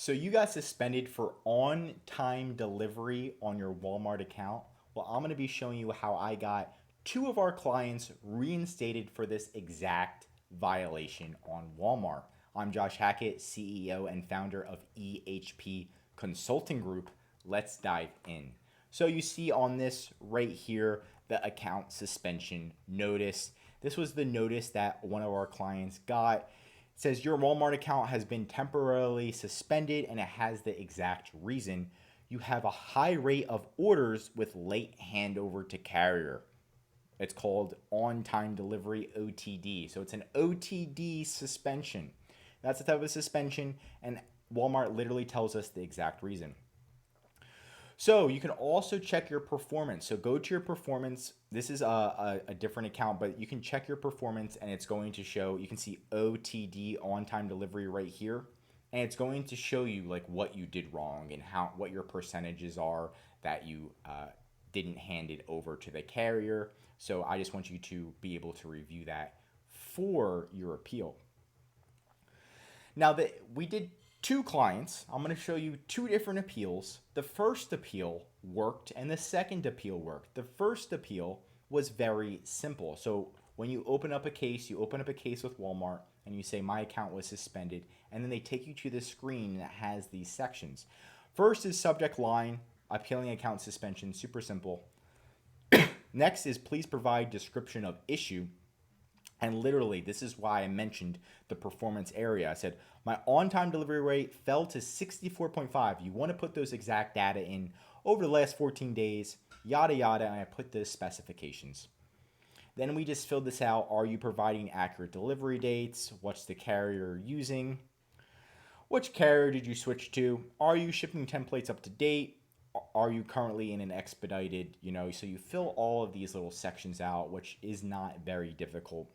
So you got suspended for on-time delivery on your Walmart account. Well, I'm going to be showing you how I got two of our clients reinstated for this exact violation on Walmart. I'm Josh Hackett, CEO and founder of EHP Consulting Group. Let's dive in. So you see on this right here, the account suspension notice. This was the notice that one of our clients got. It says your Walmart account has been temporarily suspended, and it has the exact reason. You have a high rate of orders with late handover to carrier. It's called on time delivery, OTD. So it's an OTD suspension. That's the type of suspension, and Walmart literally tells us the exact reason. So you can also check your performance. So go to your performance. This is a different account, but you can check your performance and it's going to show, you can see OTD, on time delivery, right here. And it's going to show you like what you did wrong and what your percentages are that you didn't hand it over to the carrier. So I just want you to be able to review that for your appeal. Now that we did two clients, I'm going to show you two different appeals. The first appeal worked and the second appeal worked. The first appeal was very simple. So when you open up a case, you open up a case with Walmart and you say my account was suspended, and then they take you to the screen that has these sections. First is subject line, appealing account suspension, super simple. Next is please provide description of issue. And literally, this is why I mentioned the performance area. I said, my on-time delivery rate fell to 64.5. You want to put those exact data in over the last 14 days, yada, yada, and I put the specifications. Then we just filled this out. Are you providing accurate delivery dates? What's the carrier using? Which carrier did you switch to? Are you shipping templates up to date? Are you currently in an expedited, so you fill all of these little sections out, which is not very difficult.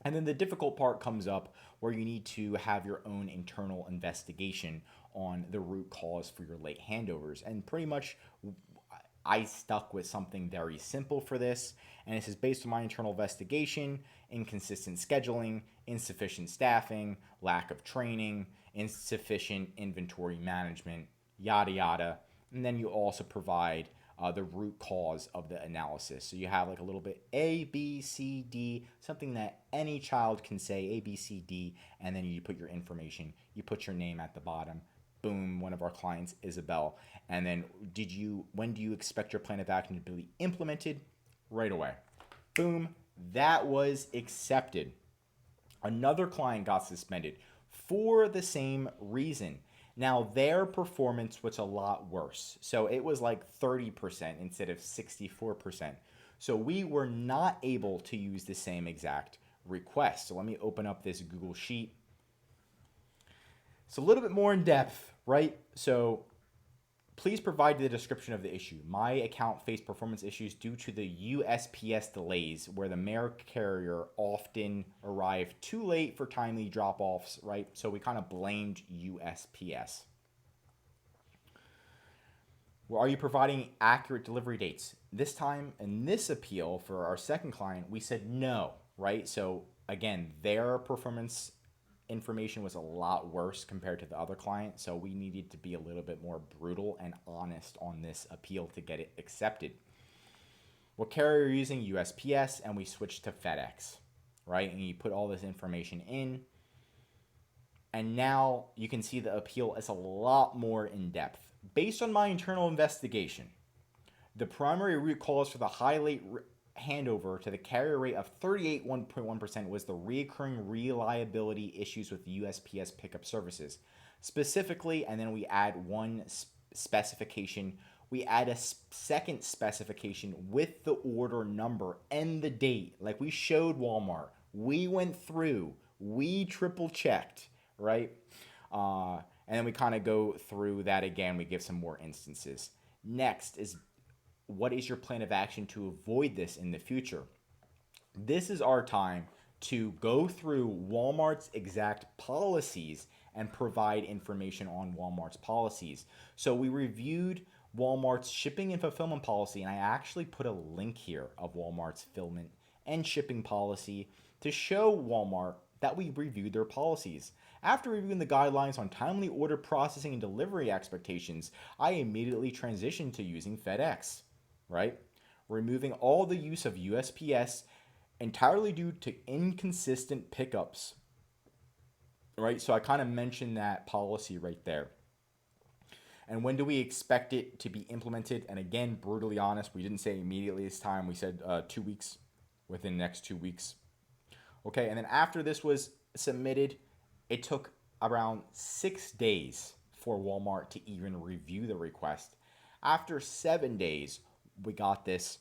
And then the difficult part comes up where you need to have your own internal investigation on the root cause for your late handovers. And pretty much I stuck with something very simple for this. And this is based on my internal investigation: inconsistent scheduling, insufficient staffing, lack of training, insufficient inventory management, yada, yada. And then you also provide the root cause of the analysis. So you have like a little bit A, B, C, D, something that any child can say, A, B, C, D, and then you put your information. You put your name at the bottom. Boom, one of our clients, Isabel. And then when do you expect your plan of action to be implemented? Right away. Boom, that was accepted. Another client got suspended for the same reason. Now, their performance was a lot worse. So it was like 30% instead of 64%. So we were not able to use the same exact request. So let me open up this Google Sheet. It's a little bit more in depth, right? So please provide the description of the issue. My account faced performance issues due to the USPS delays, where the mail carrier often arrived too late for timely drop-offs, right? So we kind of blamed USPS. Well, are you providing accurate delivery dates? This time in this appeal for our second client, we said no, right? So again, their performance information was a lot worse compared to the other client, so we needed to be a little bit more brutal and honest on this appeal to get it accepted. What carrier are you using? USPS, and we switched to FedEx, right? And you put all this information in, and now you can see the appeal is a lot more in depth. Based on my internal investigation, the primary root cause for the high late handover to the carrier rate of 38.1% was the recurring reliability issues with USPS pickup services. Specifically, and then we add one specification, we add a second specification with the order number and the date. Like we showed Walmart, we went through, we triple checked, right? And then we kind of go through that again. We give some more instances. Next is, what is your plan of action to avoid this in the future? This is our time to go through Walmart's exact policies and provide information on Walmart's policies. So we reviewed Walmart's shipping and fulfillment policy, and I actually put a link here of Walmart's fulfillment and shipping policy to show Walmart that we reviewed their policies. After reviewing the guidelines on timely order processing and delivery expectations, I immediately transitioned to using FedEx, right? Removing all the use of USPS entirely due to inconsistent pickups, right? So I kind of mentioned that policy right there. And when do we expect it to be implemented? And again, brutally honest, we didn't say immediately this time. We said 2 weeks, within the next 2 weeks. Okay, and then after this was submitted, it took around 6 days for Walmart to even review the request. After 7 days, we got this.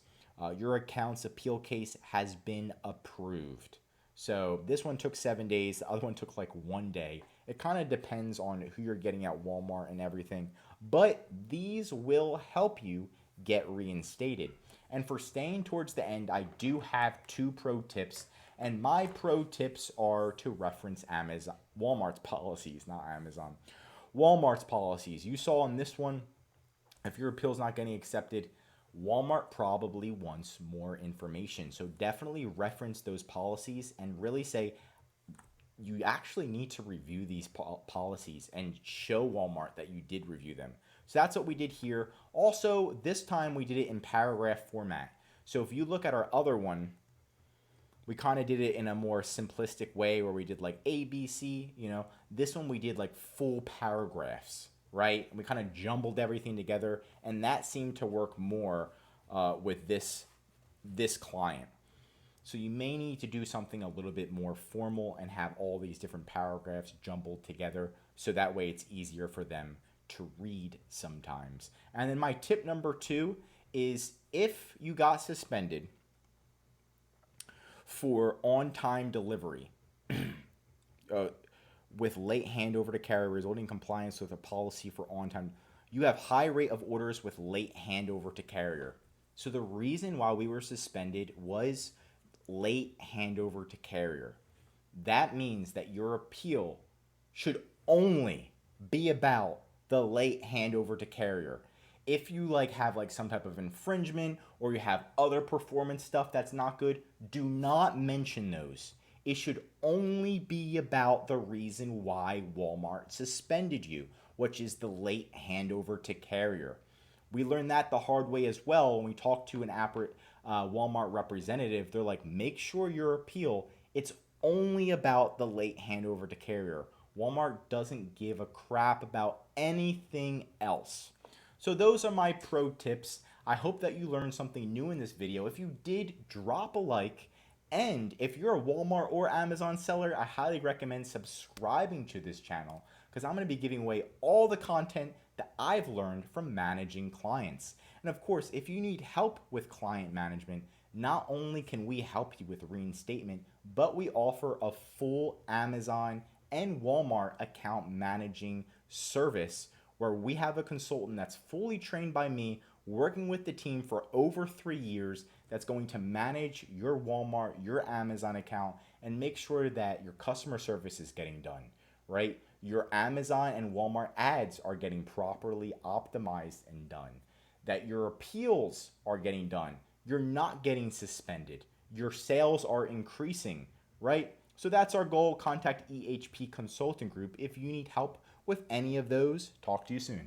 Your account's appeal case has been approved. So this one took 7 days. The other one took like 1 day. It kind of depends on who you're getting at Walmart and everything. But these will help you get reinstated. And for staying towards the end, I do have 2 pro tips. And my pro tips are to reference Amazon, Walmart's policies, not Amazon. Walmart's policies. You saw in this one, if your appeal's not getting accepted, Walmart probably wants more information. So definitely reference those policies and really say, you actually need to review these policies and show Walmart that you did review them. So that's what we did here. Also, this time we did it in paragraph format. So if you look at our other one, we kind of did it in a more simplistic way where we did like A, B, C, This one we did like full paragraphs, right? We kind of jumbled everything together, and that seemed to work more with this client. So you may need to do something a little bit more formal and have all these different paragraphs jumbled together so that way it's easier for them to read sometimes. And then my tip number 2 is if you got suspended for on-time delivery with late handover to carrier resulting in compliance with a policy for on-time, you have high rate of orders with late handover to carrier. So the reason why we were suspended was late handover to carrier. That means that your appeal should only be about the late handover to carrier. If you have some type of infringement or you have other performance stuff that's not good, do not mention those. It should only be about the reason why Walmart suspended you, which is the late handover to carrier. We learned that the hard way as well when we talked to an Walmart representative. They're like, make sure your appeal, it's only about the late handover to carrier. Walmart doesn't give a crap about anything else. So those are my pro tips. I hope that you learned something new in this video. If you did, drop a like. And if you're a Walmart or Amazon seller, I highly recommend subscribing to this channel because I'm going to be giving away all the content that I've learned from managing clients. And of course, if you need help with client management, not only can we help you with reinstatement, but we offer a full Amazon and Walmart account managing service where we have a consultant that's fully trained by me working with the team for over 3 years that's going to manage your Walmart, your Amazon account, and make sure that your customer service is getting done, right? Your Amazon and Walmart ads are getting properly optimized and done, that your appeals are getting done, you're not getting suspended, your sales are increasing, right? So that's our goal. Contact EHP Consulting Group if you need help with any of those. Talk to you soon.